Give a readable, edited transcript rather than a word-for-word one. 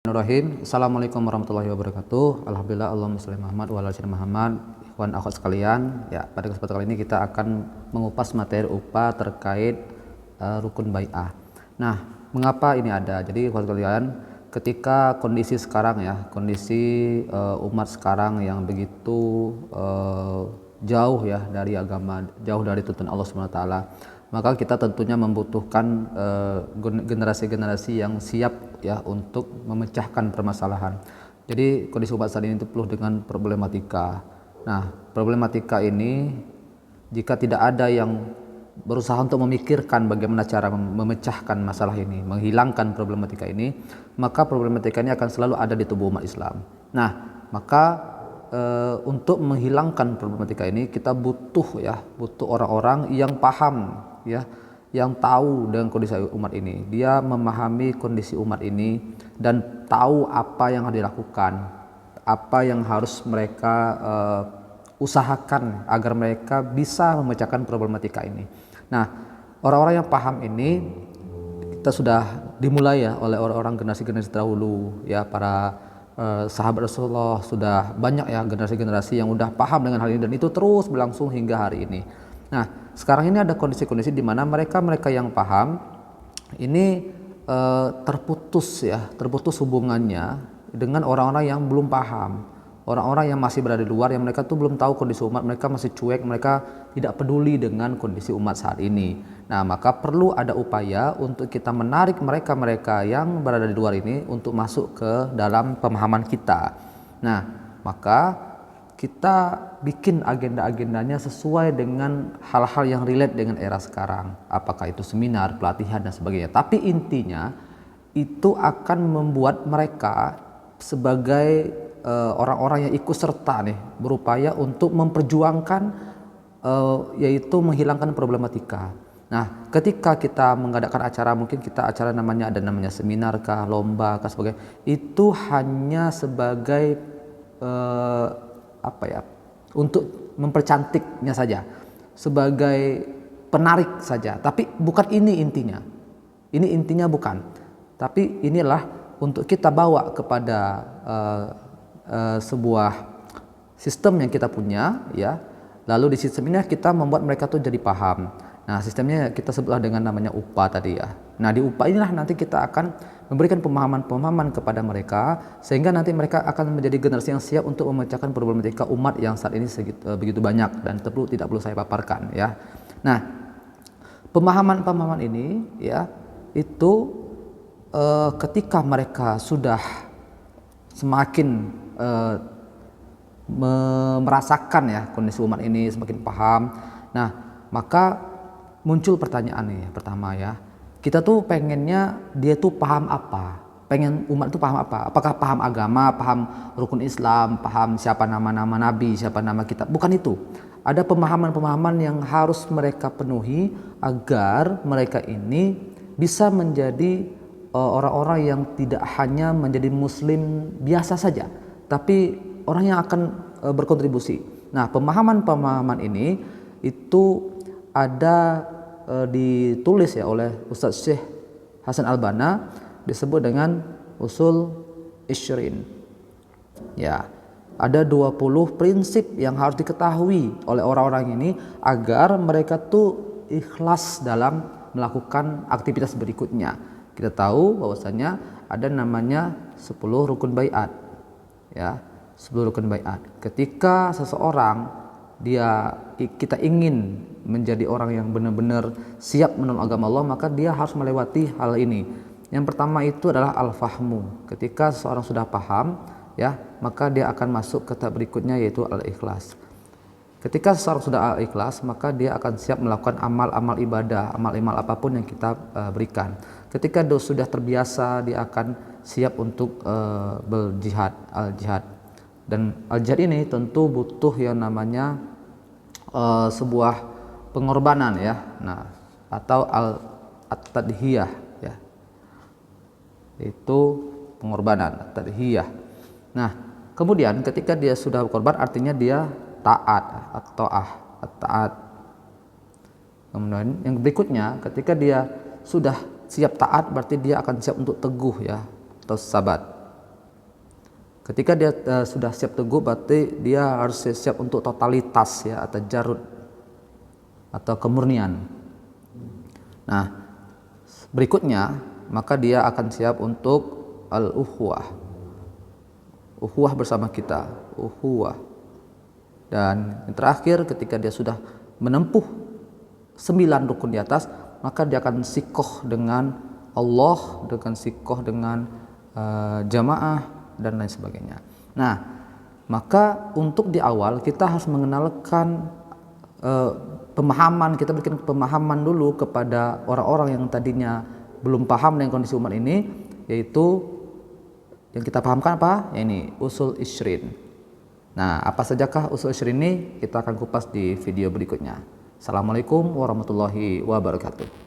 Bismillahirrahmanirrahim. Assalamualaikum warahmatullahi wabarakatuh. Alhamdulillah, Allahumma sholli Muhammad wa ala sayyidina Muhammad. Ikhwan akhwat sekalian, ya, pada kesempatan kali ini kita akan mengupas materi UPA terkait rukun bai'ah. Nah, mengapa ini ada? Jadi ikhwan sekalian, ketika kondisi sekarang ya, kondisi umat sekarang yang begitu jauh ya dari agama, jauh dari tuntunan Allah Subhanahu wa taala, maka kita tentunya membutuhkan generasi-generasi yang siap ya untuk memecahkan permasalahan. Jadi kondisi umat saat ini itu penuh dengan problematika. Nah, problematika ini jika tidak ada yang berusaha untuk memikirkan bagaimana cara memecahkan masalah ini, menghilangkan problematika ini, maka problematika ini akan selalu ada di tubuh umat Islam. Nah, maka untuk menghilangkan problematika ini kita butuh orang-orang yang paham ya, yang tahu dengan kondisi umat ini. Dia memahami kondisi umat ini dan tahu apa yang harus dilakukan, apa yang harus mereka usahakan agar mereka bisa memecahkan problematika ini. Nah, orang-orang yang paham ini kita sudah dimulai ya oleh orang-orang generasi-generasi terdahulu ya, para sahabat Rasulullah. Sudah banyak ya generasi-generasi yang udah paham dengan hal ini dan itu terus berlangsung hingga hari ini. Nah, sekarang ini ada kondisi-kondisi di mana mereka yang paham ini terputus hubungannya dengan orang-orang yang belum paham, orang-orang yang masih berada di luar, yang mereka tuh belum tahu kondisi umat, mereka masih cuek, mereka tidak peduli dengan kondisi umat saat ini. Nah, maka perlu ada upaya untuk kita menarik mereka yang berada di luar ini untuk masuk ke dalam pemahaman kita. Nah, maka kita bikin agenda-agendanya sesuai dengan hal-hal yang relate dengan era sekarang. Apakah itu seminar, pelatihan dan sebagainya. Tapi intinya itu akan membuat mereka sebagai orang-orang yang ikut serta nih berupaya untuk memperjuangkan yaitu menghilangkan problematika. Nah, ketika kita mengadakan acara, mungkin kita acara namanya seminar kah, lomba kah, sebagainya, itu hanya sebagai untuk mempercantiknya saja, sebagai penarik saja, tapi bukan ini intinya. Ini intinya bukan. Tapi inilah untuk kita bawa kepada sebuah sistem yang kita punya ya. Lalu di sistem ini kita membuat mereka tuh jadi paham. Nah, sistemnya kita sebutlah dengan namanya UPA tadi ya. Nah, di UPA inilah nanti kita akan memberikan pemahaman-pemahaman kepada mereka sehingga nanti mereka akan menjadi generasi yang siap untuk memecahkan problematika umat yang saat ini begitu banyak dan tidak perlu saya paparkan ya. Nah, pemahaman-pemahaman ini ya itu ketika mereka sudah semakin merasakan ya kondisi umat ini, semakin paham. Nah, maka muncul pertanyaan nih pertama ya, kita tuh pengennya dia tuh paham apa, pengen umat itu paham apa, apakah paham agama, paham rukun Islam, paham siapa nama-nama nabi, siapa nama kitab, bukan itu. Ada pemahaman-pemahaman yang harus mereka penuhi agar mereka ini bisa menjadi orang-orang yang tidak hanya menjadi muslim biasa saja, tapi orang yang akan berkontribusi. Nah, pemahaman-pemahaman ini itu ada ditulis ya oleh Ustadz Syekh Hasan Al-Banna, disebut dengan usul Ishrin. Ya, ada 20 prinsip yang harus diketahui oleh orang-orang ini agar mereka tuh ikhlas dalam melakukan aktivitas berikutnya. Kita tahu bahwasanya ada namanya 10 rukun baiat. Ya, 10 rukun baiat. Ketika seseorang kita ingin menjadi orang yang benar-benar siap menolak agama Allah, maka dia harus melewati hal ini. Yang pertama itu adalah al-fahmu. Ketika seseorang sudah paham ya, maka dia akan masuk ke tahap berikutnya yaitu al-ikhlas. Ketika seseorang sudah al-ikhlas, maka dia akan siap melakukan amal-amal ibadah, amal-amal apapun yang kita berikan. Ketika dia sudah terbiasa, dia akan siap untuk berjihad, al-jihad. Dan al-jihad ini tentu butuh yang namanya sebuah pengorbanan ya. Nah, atau at-tadhiyah ya. Itu pengorbanan, at-tadhiyah. Nah, kemudian ketika dia sudah berkorban artinya dia taat atau taat. Kemudian yang berikutnya ketika dia sudah siap taat berarti dia akan siap untuk teguh ya, atau sabat. Ketika dia sudah siap teguh, berarti dia harus siap untuk totalitas ya, atau jarud atau kemurnian. Nah, berikutnya maka dia akan siap untuk al-ukhuwah, ukhuwah bersama kita, ukhuwah. Dan yang terakhir, ketika dia sudah menempuh 9 rukun di atas, maka dia akan sikoh dengan Allah, dengan sikoh dengan jamaah dan lain sebagainya. Nah, maka untuk di awal kita harus mengenalkan pemahaman, kita bikin pemahaman dulu kepada orang-orang yang tadinya belum paham dengan kondisi umat ini, yaitu yang kita pahamkan apa? Ya, ini usul isyrin. Nah, apa sajakah usul isyrin ini? Kita akan kupas di video berikutnya. Assalamualaikum warahmatullahi wabarakatuh.